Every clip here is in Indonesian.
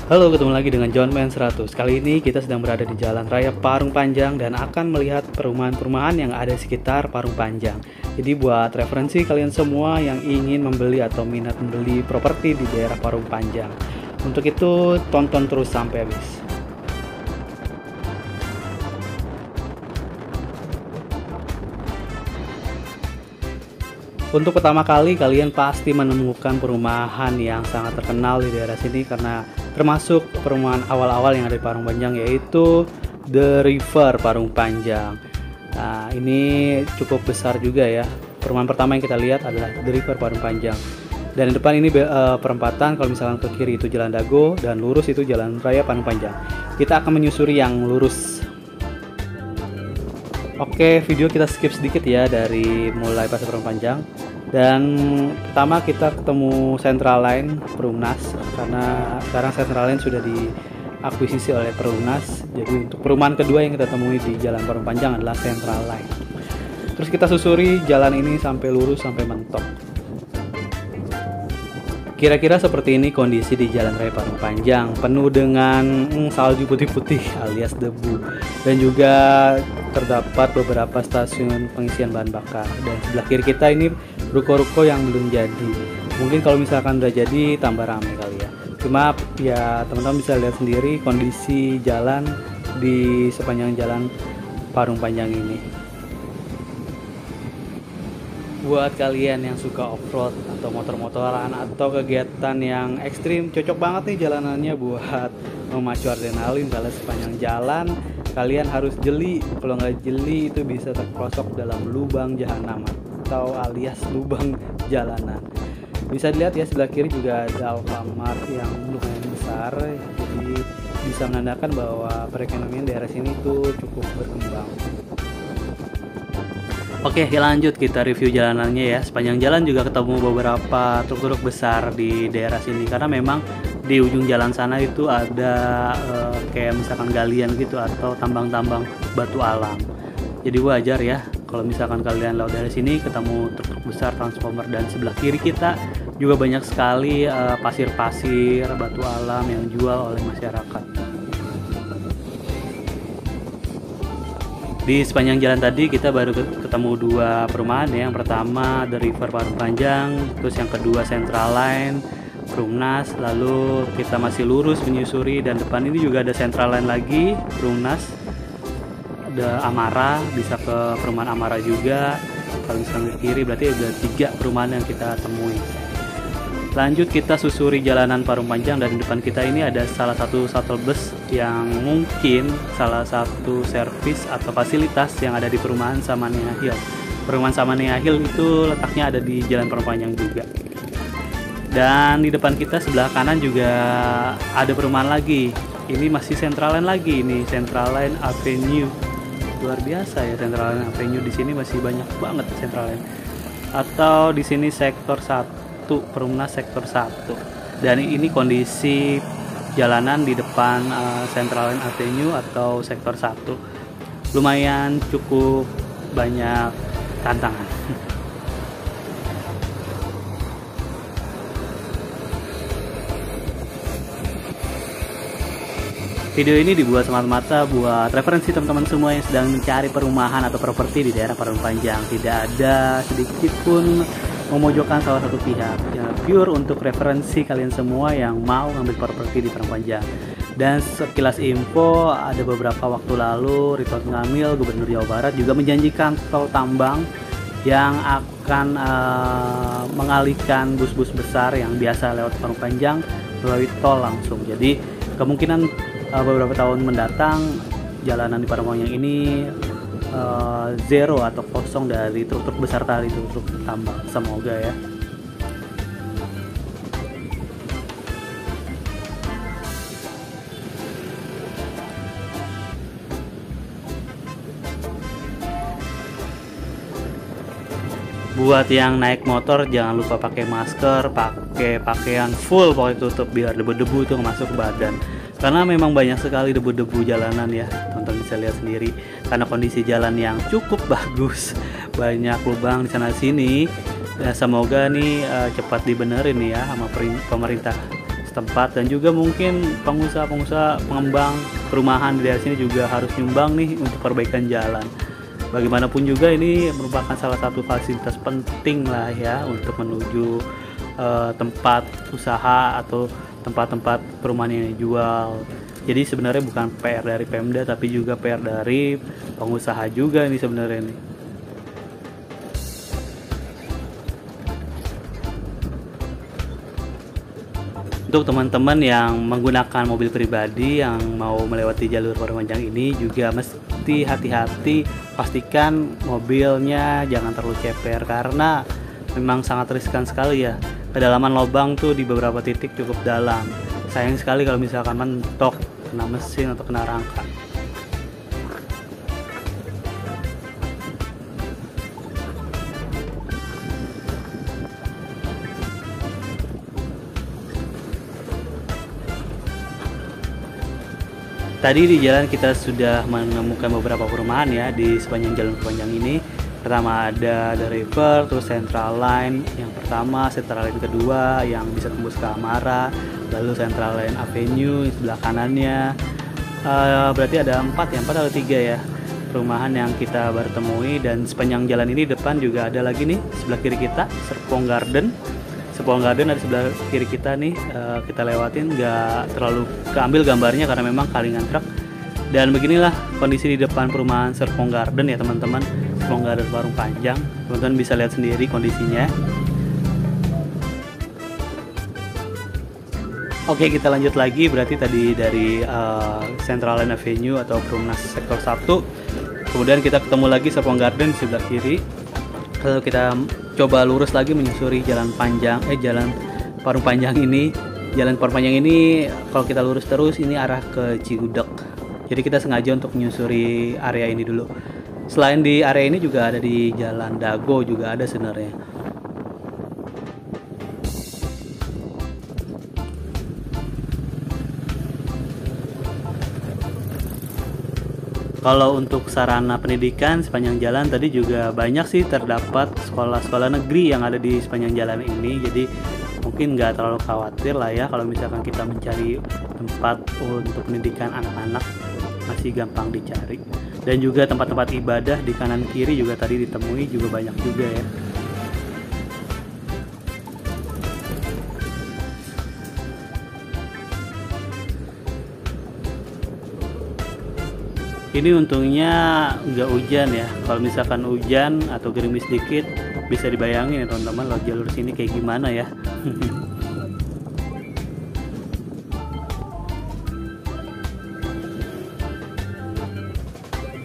Halo, ketemu lagi dengan John Man 100. Kali ini kita sedang berada di Jalan Raya Parung Panjang dan akan melihat perumahan-perumahan yang ada di sekitar Parung Panjang. Jadi buat referensi kalian semua yang ingin membeli atau minat membeli properti di daerah Parung Panjang. Untuk itu tonton terus sampai habis. Untuk pertama kali kalian pasti menemukan perumahan yang sangat terkenal di daerah sini karena termasuk perumahan awal-awal yang ada di Parung Panjang, yaitu The River Parung Panjang. Nah, ini cukup besar juga ya. Perumahan pertama yang kita lihat adalah The River Parung Panjang. Dan di depan ini perempatan, kalau misalkan ke kiri itu Jalan Dago dan lurus itu Jalan Raya Parung Panjang. Kita akan menyusuri yang lurus. Oke, video kita skip sedikit ya dari mulai Pasar Parung Panjang. Dan pertama kita ketemu Central Line Perumnas, karena sekarang Central Line sudah diakuisisi oleh Perumnas. Jadi untuk perumahan kedua yang kita temui di Jalan Parung Panjang adalah Central Line. Terus kita susuri jalan ini sampai lurus sampai mentok. Kira-kira seperti ini kondisi di Jalan Raya Parung Panjang, penuh dengan salju putih-putih alias debu, dan juga terdapat beberapa stasiun pengisian bahan bakar. Dan sebelah kiri kita ini ruko-ruko yang belum jadi. Mungkin kalau misalkan udah jadi tambah ramai kali ya. Cuma ya teman-teman bisa lihat sendiri kondisi jalan di sepanjang Jalan Parung Panjang ini. Buat kalian yang suka off-road atau motor-motoran atau kegiatan yang ekstrim, cocok banget nih jalanannya buat memacu adrenalin. Kalau sepanjang jalan kalian harus jeli, kalau nggak jeli itu bisa terperosok dalam lubang jahanam atau alias lubang jalanan. Bisa dilihat ya, sebelah kiri juga ada Alfamart yang lumayan besar, jadi bisa menandakan bahwa perekonomian daerah sini tuh cukup berkembang. Oke, lanjut kita review jalanannya ya. Sepanjang jalan juga ketemu beberapa truk-truk besar di daerah sini, karena memang di ujung jalan sana itu ada kayak misalkan galian gitu atau tambang-tambang batu alam. Jadi wajar ya kalau misalkan kalian lewat dari sini ketemu truk-truk besar, transformer, dan sebelah kiri kita juga banyak sekali pasir-pasir, batu alam yang dijual oleh masyarakat. Di sepanjang jalan tadi kita baru ketemu dua perumahan ya. Yang pertama The River Parung Panjang, terus yang kedua Central Line Perumnas. Lalu kita masih lurus menyusuri, dan depan ini juga ada Central Line lagi, Perumnas, ada Amara, bisa ke perumahan Amara juga. Kalau misalnya ke kiri berarti ada 3 perumahan yang kita temui. Lanjut kita susuri jalanan Parung Panjang, dan di depan kita ini ada salah satu shuttle bus yang mungkin salah satu servis atau fasilitas yang ada di perumahan Samania Hill. Perumahan Samania Hill itu letaknya ada di Jalan Parung Panjang juga. Dan di depan kita sebelah kanan juga ada perumahan lagi. Ini masih Central Line lagi, ini Central Line Avenue. Luar biasa ya Central Line Avenue, di sini masih banyak banget Central Line. Atau di sini sektor 1, Perumnas sektor 1. Dan ini kondisi jalanan di depan Central Line Avenue atau sektor 1. Lumayan cukup banyak tantangan. Video ini dibuat semata-mata buat referensi teman-teman semua yang sedang mencari perumahan atau properti di daerah Parung Panjang. Tidak ada sedikit pun memojokkan salah satu pihak, ya, pure untuk referensi kalian semua yang mau ngambil properti di Parung Panjang. Dan sekilas info, ada beberapa waktu lalu Ridwan Kamil, Gubernur Jawa Barat, juga menjanjikan tol tambang yang akan mengalihkan bus-bus besar yang biasa lewat Parung Panjang melalui tol langsung. Jadi kemungkinan beberapa tahun mendatang jalanan di Parung Panjang ini zero atau kosong dari truk-truk besar tadi, truk-truk tambang. Semoga ya. Buat yang naik motor jangan lupa pakai masker, pakai pakaian full, pokoknya tutup biar debu-debu itu masuk ke badan. Karena memang banyak sekali debu-debu jalanan ya, teman-teman bisa lihat sendiri. Karena kondisi jalan yang cukup bagus, banyak lubang di sana sini. Ya, semoga nih cepat dibenerin ya sama pemerintah setempat, dan juga mungkin pengusaha-pengusaha pengembang perumahan di daerah sini juga harus nyumbang nih untuk perbaikan jalan. Bagaimanapun juga ini merupakan salah satu fasilitas penting lah ya untuk menuju tempat usaha atau tempat-tempt perumahan yang dijual. Jadi sebenarnya bukan PR dari Pemda, tapi juga PR dari pengusaha juga nih sebenarnya nih. Untuk teman-teman yang menggunakan mobil pribadi yang mau melewati jalur perpanjang ini juga mesti hati-hati, pastikan mobilnya jangan terlalu ceper karena memang sangat riskan sekali ya. Kedalaman lubang tuh di beberapa titik cukup dalam. Sayang sekali kalau misalkan mentok, kena mesin atau kena rangka. Tadi di jalan kita sudah menemukan beberapa perumahan ya di sepanjang jalan perpanjang ini. Pertama ada The River, terus Central Line yang pertama, Central Line kedua yang bisa tembus ke Amara, lalu Central Line Avenue sebelah kanannya. Berarti ada 4 atau 3 ya perumahan yang kita baru temui, dan sepanjang jalan ini depan juga ada lagi nih sebelah kiri kita Serpong Garden. Serpong Garden ada sebelah kiri kita nih, kita lewatin, nggak terlalu keambil gambarnya karena memang kalingan truk. Dan beginilah kondisi di depan perumahan Serpong Garden ya teman-teman, Serpong Garden Parung Panjang. Teman-teman bisa lihat sendiri kondisinya. Oke, kita lanjut lagi. Berarti tadi dari Central Line Avenue atau Perumnas Sektor 1, kemudian kita ketemu lagi Serpong Garden di sebelah kiri. Lalu kita coba lurus lagi menyusuri jalan Parung Panjang ini. Jalan Parung Panjang ini kalau kita lurus terus ini arah ke Cigudeg. Jadi kita sengaja untuk menyusuri area ini dulu. Selain di area ini juga ada di Jalan Dago juga ada sebenarnya. Kalau untuk sarana pendidikan sepanjang jalan tadi juga banyak sih terdapat sekolah-sekolah negeri yang ada di sepanjang jalan ini. Jadi mungkin nggak terlalu khawatir lah ya kalau misalkan kita mencari tempat untuk pendidikan anak-anak, masih gampang dicari. Dan juga tempat-tempat ibadah di kanan kiri juga tadi ditemui juga banyak juga ya. Ini untungnya nggak hujan ya. Kalau misalkan hujan atau gerimis dikit, bisa dibayangin ya teman-teman lo jalur sini kayak gimana ya.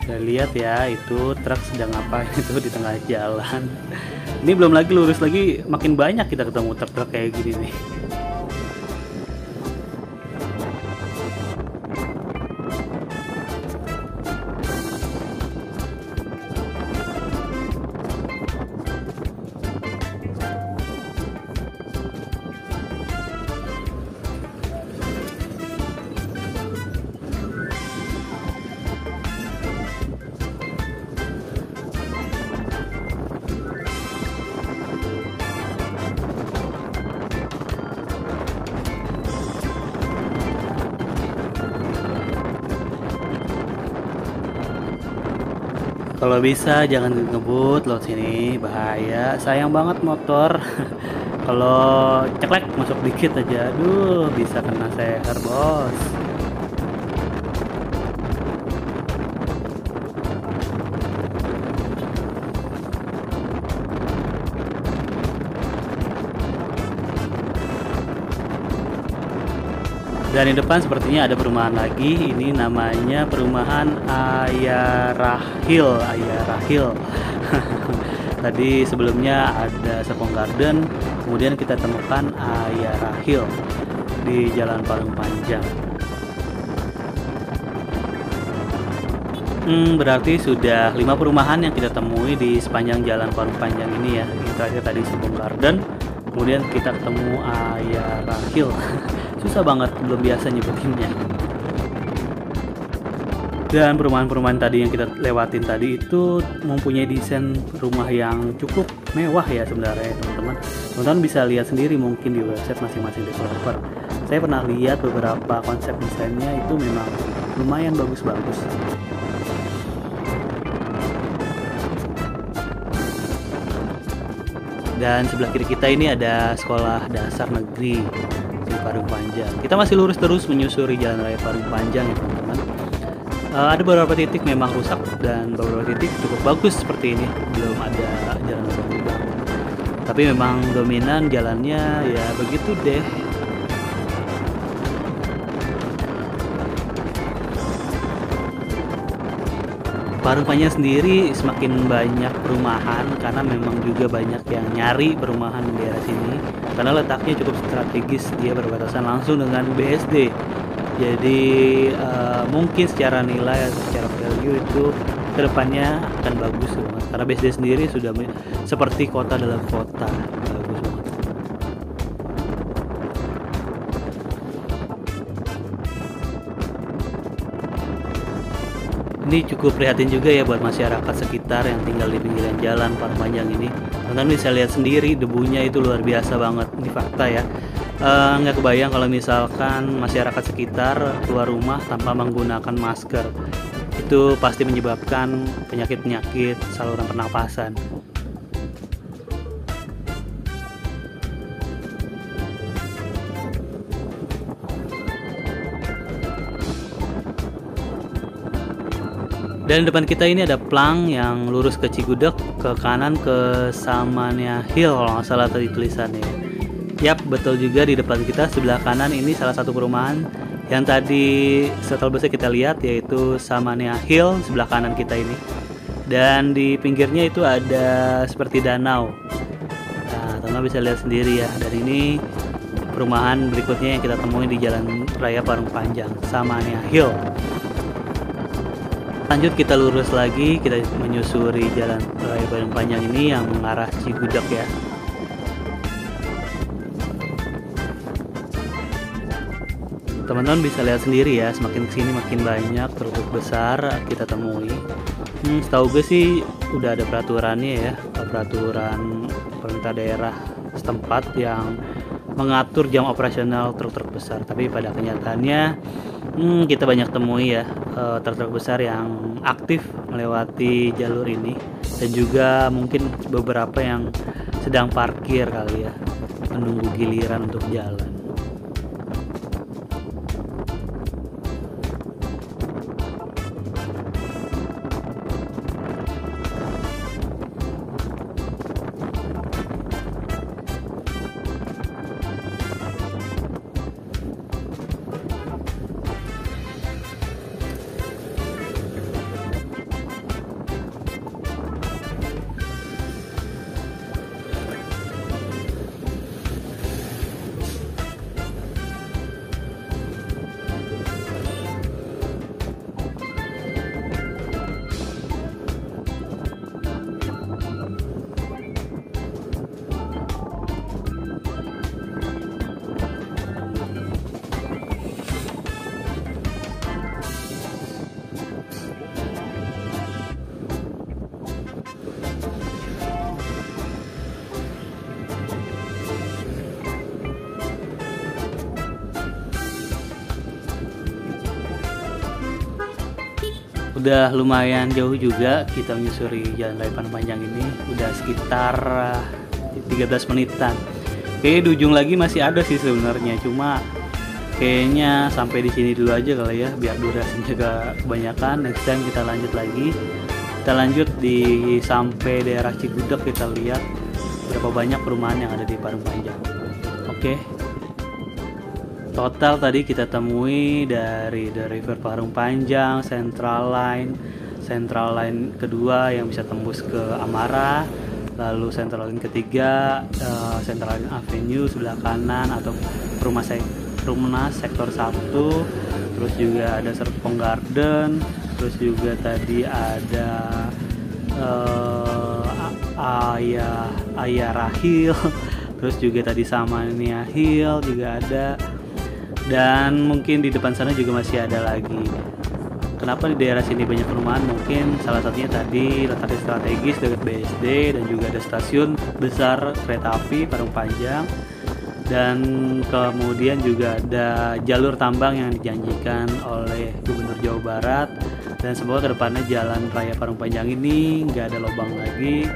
Kita lihat ya, itu truk sedang ngapain itu di tengah jalan. Ini belum lagi lurus lagi, makin banyak kita ketemu truk-truk kayak gini nih. Kalau bisa jangan ngebut lo sini, bahaya. Sayang banget motor. Kalau ceklek masuk dikit aja, aduh bisa kena seher bos. Dan di depan sepertinya ada perumahan lagi. Ini namanya perumahan Ayarahil. Tadi sebelumnya ada Serpong Garden, kemudian kita temukan Ayarahil di Jalan Parung Panjang. Berarti sudah 5 perumahan yang kita temui di sepanjang Jalan Parung Panjang ini ya. Terakhir tadi Serpong Garden, kemudian kita ketemu Ayarahil. Susah banget, belum biasa nyebutinnya. Dan perumahan-perumahan tadi yang kita lewatin tadi itu mempunyai desain rumah yang cukup mewah ya sebenarnya teman-teman. Teman-teman bisa lihat sendiri mungkin di website masing-masing developer. Saya pernah lihat beberapa konsep desainnya itu memang lumayan bagus-bagus. Dan sebelah kiri kita ini ada sekolah dasar negeri di Parung Panjang. Kita masih lurus terus menyusuri jalan raya Parung Panjang ya teman-teman. Ada beberapa titik memang rusak dan beberapa titik cukup bagus seperti ini, belum ada jalan lubang juga. Tapi memang dominan jalannya ya begitu deh. Parung Panjang sendiri semakin banyak perumahan karena memang juga banyak yang nyari perumahan di daerah sini karena letaknya cukup strategis, dia berbatasan langsung dengan BSD. Jadi mungkin secara nilai atau secara value itu kedepannya akan bagus banget karena BSD sendiri sudah seperti kota dalam kota, bagus banget. Ini cukup prihatin juga ya buat masyarakat sekitar yang tinggal di pinggiran jalan Parung Panjang ini. Teman-teman bisa lihat sendiri debunya itu luar biasa banget, ini fakta ya. Nggak kebayang kalau misalkan masyarakat sekitar keluar rumah tanpa menggunakan masker. Itu pasti menyebabkan penyakit-penyakit saluran pernapasan. Dan depan kita ini ada plang yang lurus ke Cigudeg, ke kanan ke Samania Hill kalau nggak salah tadi tulisannya. Yap, betul juga, di depan kita sebelah kanan ini salah satu perumahan yang tadi setelah besar kita lihat, yaitu Samania Hill sebelah kanan kita ini. Dan di pinggirnya itu ada seperti danau. Nah, teman-teman bisa lihat sendiri ya. Dan ini perumahan berikutnya yang kita temui di Jalan Raya Parung Panjang, Samania Hill. Lanjut kita lurus lagi, kita menyusuri Jalan Raya Parung Panjang ini yang mengarah Cigudeg ya. Teman-teman bisa lihat sendiri ya, semakin kesini makin banyak truk besar kita temui. Setahu gue sih udah ada peraturannya ya, peraturan pemerintah daerah setempat yang mengatur jam operasional truk-truk besar. Tapi pada kenyataannya kita banyak temui ya truk-truk besar yang aktif melewati jalur ini, dan juga mungkin beberapa yang sedang parkir kali ya, menunggu giliran untuk jalan. Udah lumayan jauh juga kita menyusuri Jalan Raya Parung Panjang ini, udah sekitar 13 menitan. Kayaknya di ujung lagi masih ada sih sebenarnya, cuma kayaknya sampai di sini dulu aja kali ya, biar durasinya gak kebanyakan. Next time kita lanjut lagi, kita lanjut di sampai daerah Cigudeg, kita lihat berapa banyak perumahan yang ada di Parung Panjang. Oke. Total tadi kita temui dari The River Parung Panjang, Central Line kedua yang bisa tembus ke Amara, lalu Central Line ketiga, Central Line Avenue sebelah kanan atau Perumnas sektor 1, terus juga ada Serpong Garden, terus juga tadi ada Ayara Hill, terus juga tadi Samania Hill juga ada. Dan mungkin di depan sana juga masih ada lagi. Kenapa di daerah sini banyak perumahan? Mungkin salah satunya tadi letaknya strategis dekat BSD, dan juga ada stasiun besar kereta api Parung Panjang. Dan kemudian juga ada jalur tambang yang dijanjikan oleh Gubernur Jawa Barat, dan semoga kedepannya jalan raya Parung Panjang ini nggak ada lubang lagi,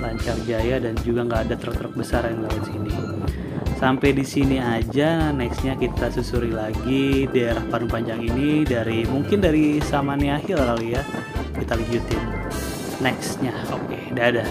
lancar jaya, dan juga nggak ada truk-truk besar yang lewat sini. Sampai di sini aja, nextnya kita susuri lagi daerah Parung Panjang ini mungkin dari Samania Hill kali ya, kita lanjutin nextnya. Oke, dadah.